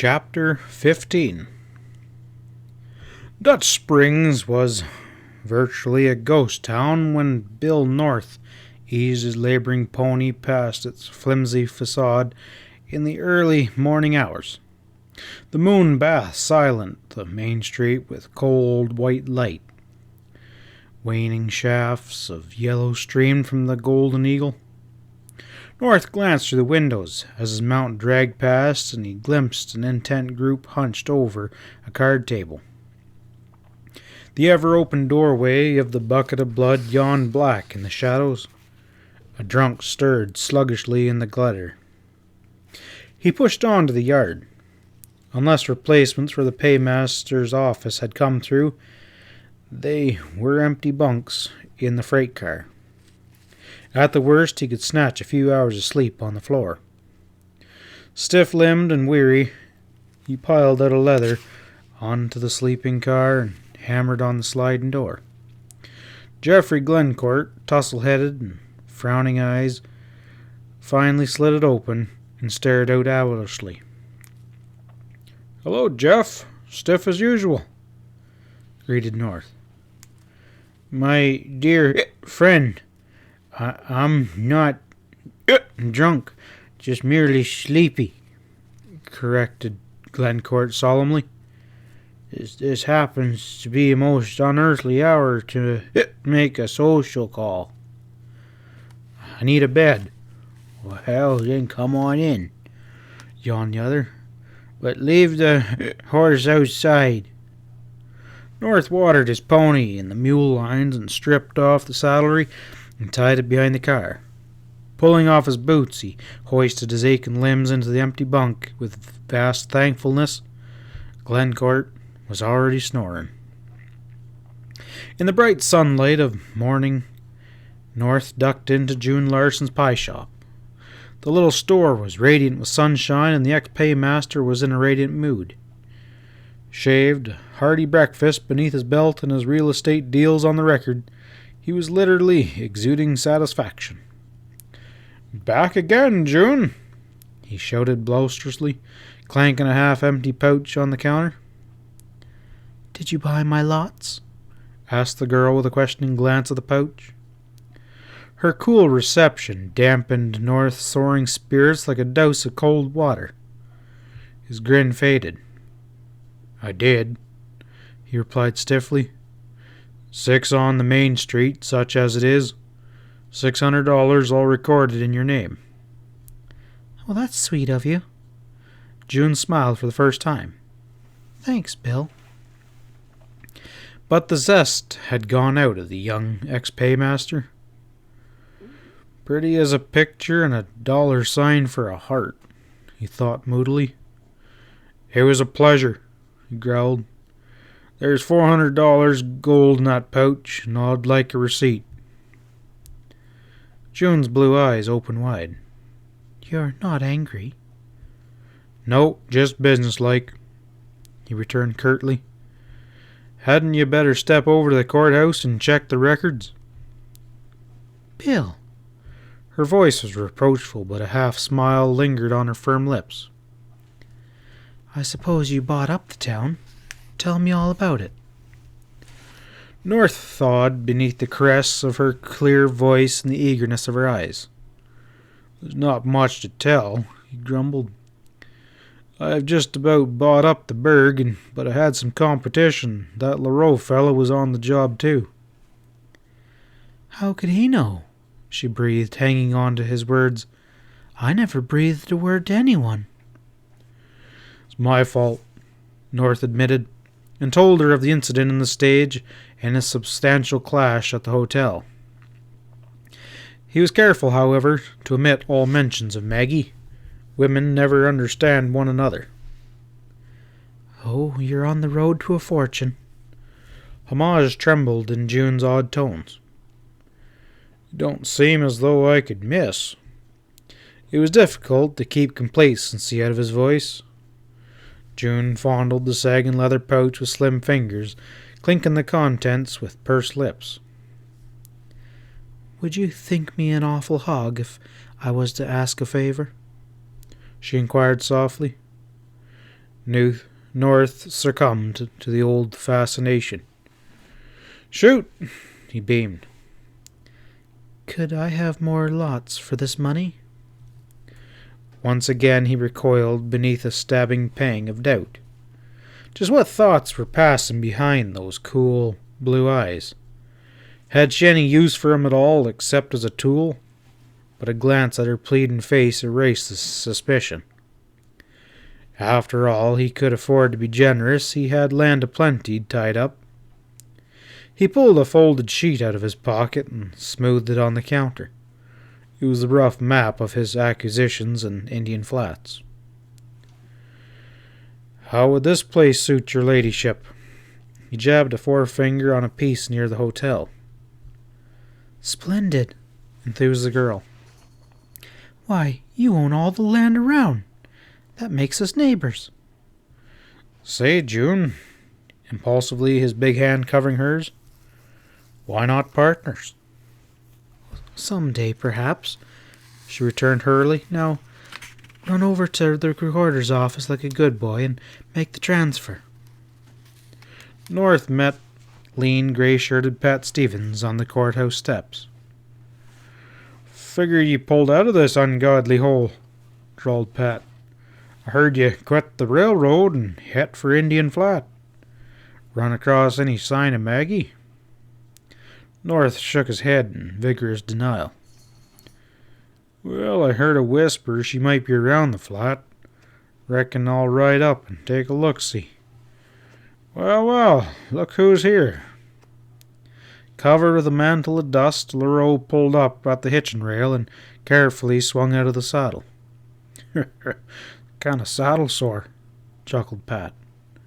Chapter 15. Dutch Springs was virtually a ghost town when Bill North eased his laboring pony past its flimsy facade in the early morning hours. The moon bathed silent the main street with cold white light. Waning shafts of yellow streamed from the Golden Eagle. North glanced through the windows as his mount dragged past, and he glimpsed an intent group hunched over a card table. The ever-open doorway of the bucket of blood yawned black in the shadows. A drunk stirred sluggishly in the gutter. He pushed on to the yard. Unless replacements for the paymaster's office had come through, they were empty bunks in the freight car. At the worst, he could snatch a few hours of sleep on the floor. Stiff-limbed and weary, he piled out of leather onto the sleeping car and hammered on the sliding door. Geoffrey Glencourt, tussle-headed and frowning eyes, finally slid it open and stared out owlishly. "Hello, Jeff. Stiff as usual," greeted North. "My dear friend, I'm not drunk, just merely sleepy," corrected Glencourt solemnly. This happens to be a most unearthly hour to make a social call. I need a bed." "Well, then come on in," yawned the other. "But leave the horse outside." North watered his pony in the mule lines and stripped off the saddlery and tied it behind the car. Pulling off his boots, he hoisted his aching limbs into the empty bunk with vast thankfulness. Glencourt was already snoring. In the bright sunlight of morning, North ducked into June Larson's pie shop. The little store was radiant with sunshine, and the ex-paymaster was in a radiant mood. Shaved, a hearty breakfast beneath his belt and his real estate deals on the record, he was literally exuding satisfaction. "Back again, June," he shouted boisterously, clanking a half-empty pouch on the counter. "Did you buy my lots?" asked the girl with a questioning glance at the pouch. Her cool reception dampened North's soaring spirits like a douse of cold water. His grin faded. "I did," he replied stiffly. 6 on the main street, such as it is. $600 all recorded in your name." "Well, that's sweet of you." June smiled for the first time. "Thanks, Bill." But the zest had gone out of the young ex-paymaster. "Pretty as a picture and a dollar sign for a heart," he thought moodily. "It was a pleasure," he growled. "There's $400 gold in that pouch, and I'd like a receipt." June's blue eyes opened wide. "You're not angry?" "No, just businesslike," he returned curtly. "Hadn't you better step over to the courthouse and check the records?" "Bill!" Her voice was reproachful, but a half-smile lingered on her firm lips. "I suppose you bought up the town. Tell me all about it." North thawed beneath the caress of her clear voice and the eagerness of her eyes. "There's not much to tell," he grumbled. "I've just about bought up the burg, but I had some competition. That Leroux fellow was on the job too." "How could he know?" she breathed, hanging on to his words. "I never breathed a word to anyone." "It's my fault," North admitted, and told her of the incident in the stage and his substantial clash at the hotel. He was careful, however, to omit all mentions of Maggie. Women never understand one another. "Oh, you're on the road to a fortune." Homage trembled in June's odd tones. "You don't seem as though I could miss." It was difficult to keep complacency out of his voice. June fondled the sagging leather pouch with slim fingers, clinking the contents with pursed lips. "Would you think me an awful hog if I was to ask a favor?" she inquired softly. North succumbed to the old fascination. "Shoot!" he beamed. "Could I have more lots for this money?" Once again he recoiled beneath a stabbing pang of doubt. Just what thoughts were passing behind those cool blue eyes? Had she any use for him at all, except as a tool? But a glance at her pleading face erased the suspicion. After all, he could afford to be generous. He had land aplenty tied up. He pulled a folded sheet out of his pocket and smoothed it on the counter. It was a rough map of his acquisitions in Indian Flats. "How would this place suit your ladyship?" He jabbed a forefinger on a piece near the hotel. "Splendid," enthused the girl. "Why, you own all the land around. That makes us neighbors." "Say, June," impulsively, his big hand covering hers, "why not partners?" "Some day, perhaps," she returned hurriedly. "Now, run over to the recorder's office like a good boy and make the transfer." North met lean, gray-shirted Pat Stevens on the courthouse steps. "Figure you pulled out of this ungodly hole," drawled Pat. "I heard you quit the railroad and hit for Indian Flat. Run across any sign of Maggie?" North shook his head in vigorous denial. "Well, I heard a whisper she might be around the flat. Reckon I'll ride up and take a look-see. Well, look who's here." Covered with a mantle of dust, Leroux pulled up at the hitching rail and carefully swung out of the saddle. "Kind of saddle sore," chuckled Pat.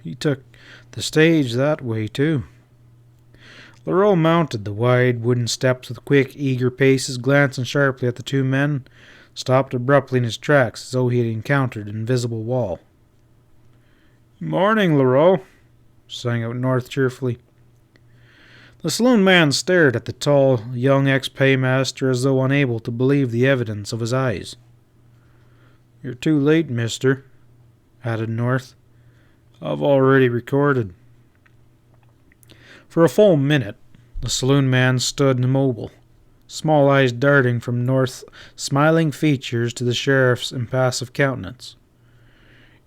"He took the stage that way, too." Leroux mounted the wide wooden steps with quick, eager paces, glancing sharply at the two men, stopped abruptly in his tracks as though he had encountered an invisible wall. "Morning, Leroux," sang out North cheerfully. The saloon man stared at the tall, young ex-paymaster as though unable to believe the evidence of his eyes. "You're too late, mister," added North. "I've already recorded." For a full minute, the saloon man stood immobile, small eyes darting from North's smiling features to the sheriff's impassive countenance.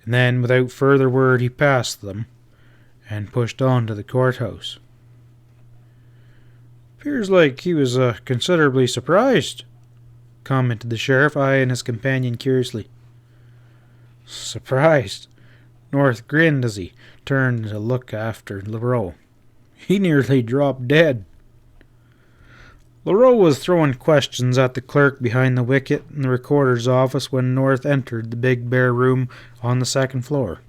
And then, without further word, he passed them and pushed on to the courthouse. "'Pears like he was considerably surprised," commented the sheriff, eyeing his companion curiously. "Surprised?" North grinned as he turned to look after Leroux. "He nearly dropped dead." Leroux was throwing questions at the clerk behind the wicket in the recorder's office when North entered the big bare room on the second floor.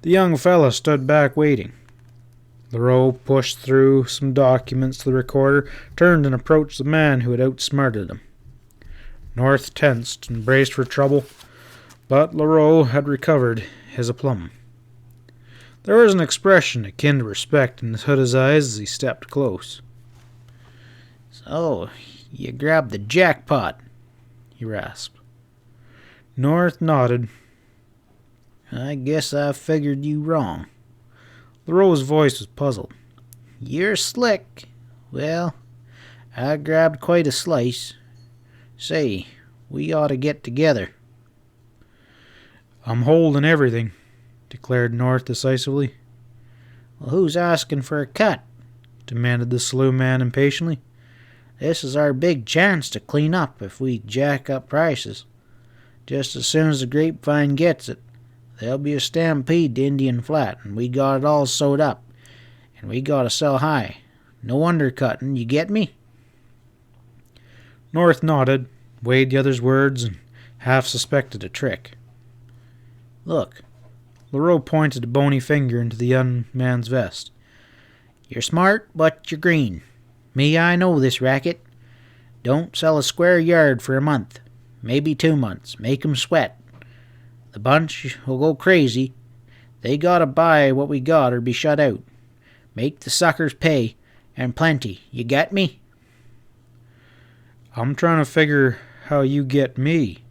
The young fellow stood back waiting. Leroux pushed through some documents to the recorder, turned and approached the man who had outsmarted him. North tensed and braced for trouble, but Leroux had recovered his aplomb. There was an expression akin to respect in his hood's eyes as he stepped close. "So, you grabbed the jackpot," he rasped. North nodded. "I guess I figured you wrong." Leroux's voice was puzzled. "You're slick. Well, I grabbed quite a slice. Say, we ought to get together." "I'm holding everything," declared North decisively. "Well, who's asking for a cut?" demanded the saloon man impatiently. "This is our big chance to clean up if we jack up prices. Just as soon as the grapevine gets it, there'll be a stampede to Indian Flat, and we got it all sewed up, and we got to sell high. No undercutting, you get me?" North nodded, weighed the other's words, and half suspected a trick. "Look." Leroux pointed a bony finger into the young man's vest. "You're smart, but you're green. Me, I know this racket. Don't sell a square yard for a month, maybe 2 months. Make 'em sweat. The bunch will go crazy. They gotta buy what we got or be shut out. Make the suckers pay, and plenty. You get me?" "I'm trying to figure how you get me,"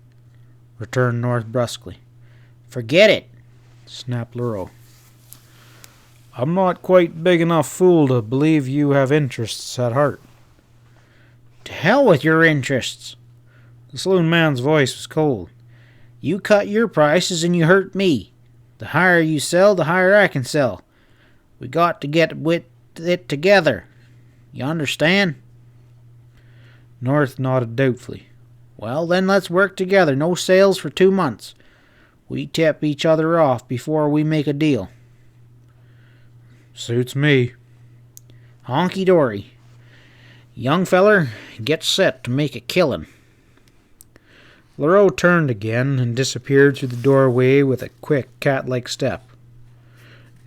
returned North brusquely. "Forget it," snapped LaRoe. I'm not quite big enough fool to believe you have interests at heart. To hell with your interests. The saloon man's voice was cold. You cut your prices and you hurt me. The higher you sell, the higher I can sell. We got to get with it together. You understand? North nodded doubtfully. Well, then let's work together. No sales for 2 months. We tip each other off before we make a deal. Suits me. Honky-dory. Young feller, get set to make a killing. LaRoe turned again and disappeared through the doorway with a quick, cat-like step.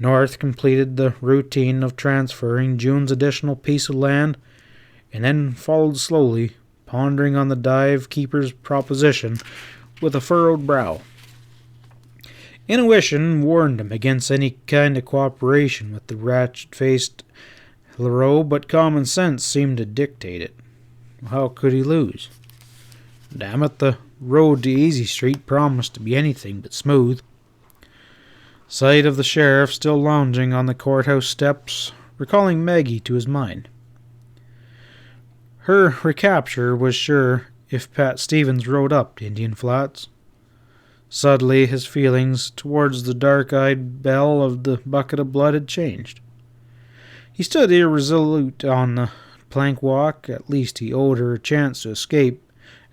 North completed the routine of transferring June's additional piece of land and then followed slowly, pondering on the dive keeper's proposition with a furrowed brow. Intuition warned him against any kind of cooperation with the ratchet-faced LaRoe, but common sense seemed to dictate it. How could he lose? Damn it, the road to Easy Street promised to be anything but smooth. Sight of the sheriff still lounging on the courthouse steps, recalling Maggie to his mind. Her recapture was sure if Pat Stevens rode up to Indian Flats. Suddenly his feelings towards the dark-eyed belle of the bucket of blood had changed. He stood irresolute on the plank walk. At least he owed her a chance to escape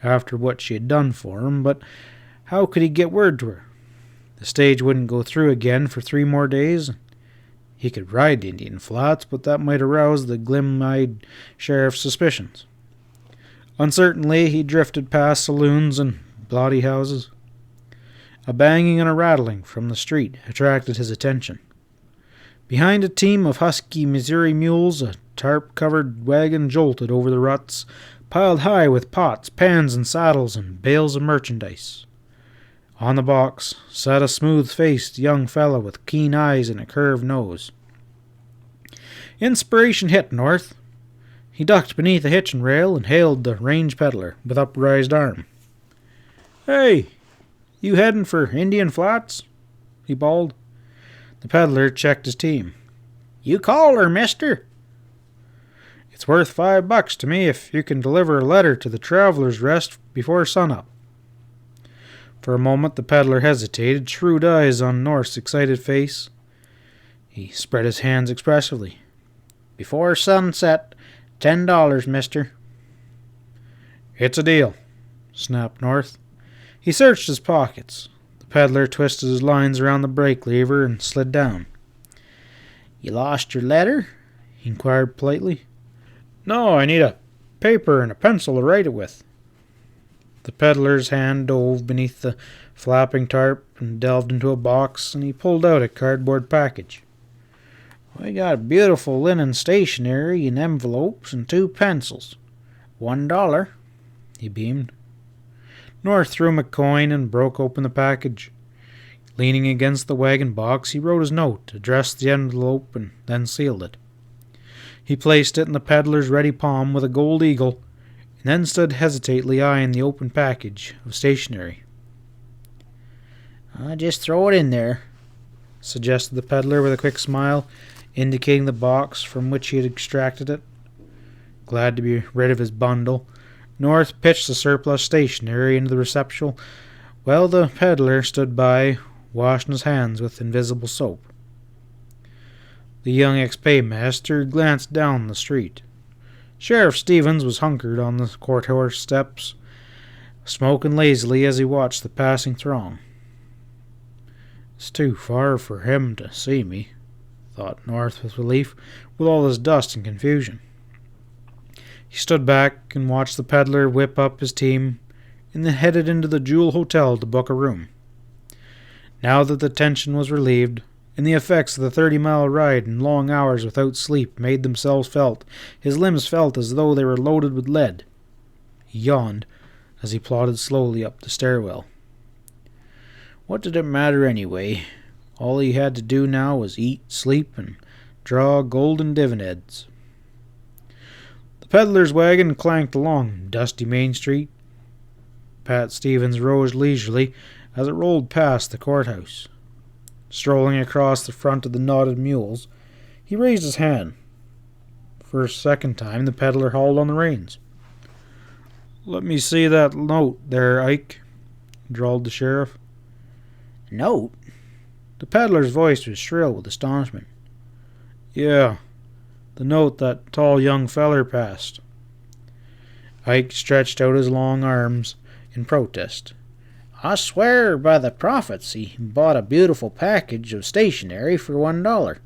after what she had done for him, but how could he get word to her? The stage wouldn't go through again for 3 more days. He could ride to Indian Flats, but that might arouse the glim-eyed sheriff's suspicions. Uncertainly, he drifted past saloons and bawdy houses. A banging and a rattling from the street attracted his attention. Behind a team of husky Missouri mules, a tarp-covered wagon jolted over the ruts, piled high with pots, pans, and saddles and bales of merchandise. On the box sat a smooth-faced young fellow with keen eyes and a curved nose. Inspiration hit North. He ducked beneath a hitching rail and hailed the range peddler with upraised arm. "Hey, you heading for Indian Flats?" he bawled. The peddler checked his team. You called her, mister. It's worth $5 to me if you can deliver a letter to the Traveler's Rest before sunup. For a moment the peddler hesitated, shrewd eyes on North's excited face. He spread his hands expressively. Before sunset, $10, mister. It's a deal, snapped North. He searched his pockets. The peddler twisted his lines around the brake lever and slid down. You lost your letter? He inquired politely. No, I need a paper and a pencil to write it with. The peddler's hand dove beneath the flapping tarp and delved into a box, and he pulled out a cardboard package. We got beautiful linen stationery and envelopes and 2 pencils. $1. He beamed. North threw him a coin and broke open the package. Leaning against the wagon box, he wrote his note, addressed the envelope, and then sealed it. He placed it in the peddler's ready palm with a gold eagle, and then stood hesitatingly eyeing the open package of stationery. Just throw it in there, suggested the peddler with a quick smile, indicating the box from which he had extracted it. Glad to be rid of his bundle, North pitched the surplus stationery into the receptacle, while the peddler stood by, washing his hands with invisible soap. The young ex-paymaster glanced down the street. Sheriff Stevens was hunkered on the courthouse steps, smoking lazily as he watched the passing throng. It's too far for him to see me, thought North with relief, with all this dust and confusion. He stood back and watched the peddler whip up his team, and then headed into the Jewel Hotel to book a room. Now that the tension was relieved, and the effects of the 30-mile ride and long hours without sleep made themselves felt, his limbs felt as though they were loaded with lead. He yawned as he plodded slowly up the stairwell. What did it matter anyway? All he had to do now was eat, sleep, and draw golden dividends. The peddler's wagon clanked along dusty Main Street. Pat Stevens rose leisurely as it rolled past the courthouse. Strolling across the front of the knotted mules, he raised his hand. For a second time, the peddler hauled on the reins. "Let me see that note there, Ike," drawled the sheriff. "Note?" The peddler's voice was shrill with astonishment. "Yeah, the note that tall young feller passed." Ike stretched out his long arms in protest. "I swear by the prophets he bought a beautiful package of stationery for $1.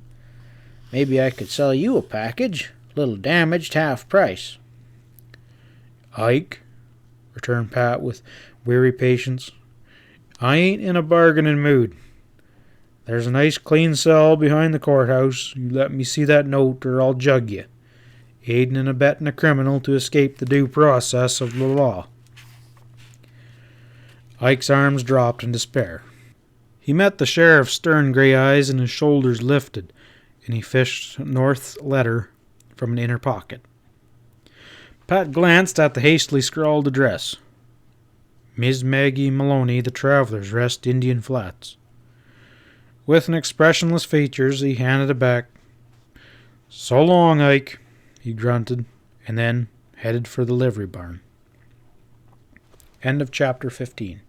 Maybe I could sell you a package, little damaged, half price." "Ike," returned Pat with weary patience, "I ain't in a bargaining mood. There's a nice clean cell behind the courthouse. You let me see that note or I'll jug you, aiding and abetting a criminal to escape the due process of the law." Ike's arms dropped in despair. He met the sheriff's stern gray eyes and his shoulders lifted, and he fished North's letter from an inner pocket. Pat glanced at the hastily scrawled address. Miss Maggie Maloney, The Traveller's Rest, Indian Flats. With an expressionless features, he handed it back. "So long, Ike," he grunted, and then headed for the livery barn. End of chapter 15.